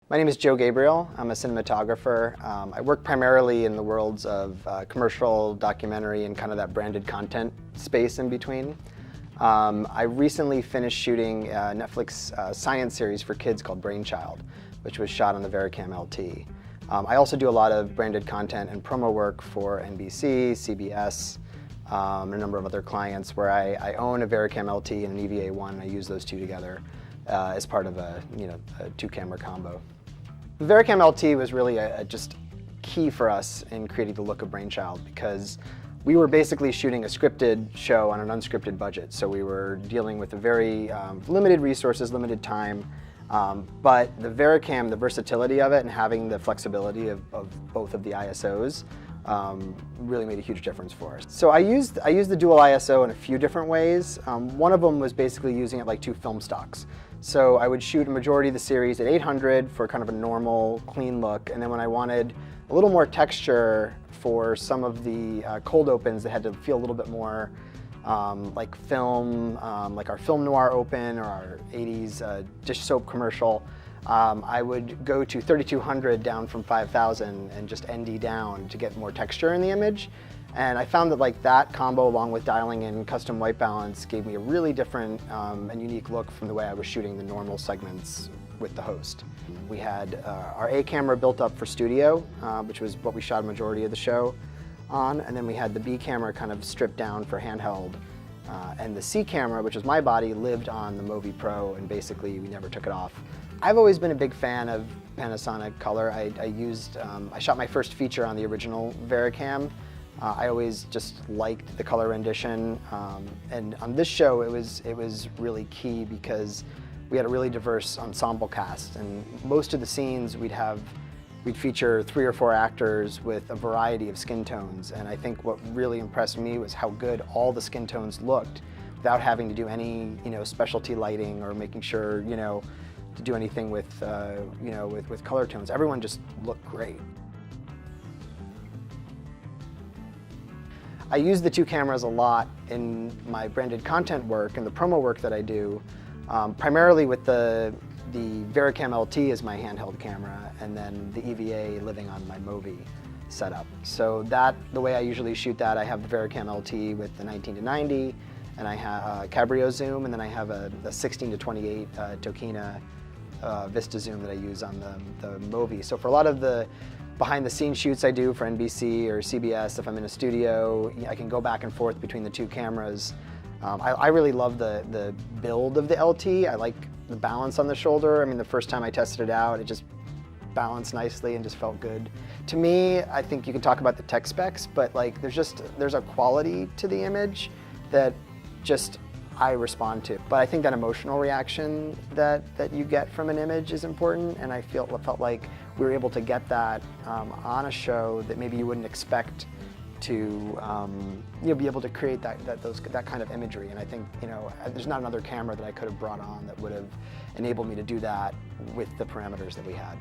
My name is Joe Gabriel. I'm a cinematographer. I work primarily in the worlds of commercial, documentary, and kind of that branded content space in between. I recently finished shooting a Netflix science series for kids called Brainchild, which was shot on the VariCam LT. I also do a lot of branded content and promo work for NBC, CBS, and a number of other clients where I own a VariCam LT and an EVA1, and I use those two together as part of a two-camera combo. The VariCam LT was really just key for us in creating the look of Brainchild because we were basically shooting a scripted show on an unscripted budget. So we were dealing with a very limited resources, limited time, but the VariCam, the versatility of it and having the flexibility of both of the ISOs really made a huge difference for us. So I used the dual ISO in a few different ways. One of them was basically using it like two film stocks. So I would shoot a majority of the series at 800 for kind of a normal, clean look, and then when I wanted a little more texture for some of the cold opens that had to feel a little bit more like film, like our film noir open or our 80s dish soap commercial, I would go to 3200 down from 5000 and just ND down to get more texture in the image. And I found that that combo, along with dialing in custom white balance, gave me a really different and unique look from the way I was shooting the normal segments with the host. We had our A camera built up for studio, which was what we shot a majority of the show on, and then we had the B camera kind of stripped down for handheld. And the C camera, which was my body, lived on the Movi Pro, and basically we never took it off. I've always been a big fan of Panasonic color. I shot my first feature on the original VariCam. I always just liked the color rendition, and on this show it was really key because we had a really diverse ensemble cast, and most of the scenes we'd feature 3 or 4 actors with a variety of skin tones, and I think what really impressed me was how good all the skin tones looked without having to do any specialty lighting or making sure to do anything with with color tones. Everyone just looked great. I use the two cameras a lot in my branded content work and the promo work that I do, primarily with the VariCam LT as my handheld camera, and then the EVA living on my Movi setup. So the way I usually shoot that, I have the VariCam LT with the 19-90, and I have a Cabrio zoom, and then I have a 16-28 Tokina Vista zoom that I use on the Movi. So for a lot of the behind-the-scenes shoots I do for NBC or CBS, if I'm in a studio, I can go back and forth between the two cameras. I really love the build of the LT. I like the balance on the shoulder. I mean, the first time I tested it out, it just balanced nicely and just felt good. To me, I think you can talk about the tech specs, but there's a quality to the image that just I respond to. But I think that emotional reaction that you get from an image is important, and I felt like we were able to get that on a show that maybe you wouldn't expect to be able to create that kind of imagery. And I think there's not another camera that I could have brought on that would have enabled me to do that with the parameters that we had.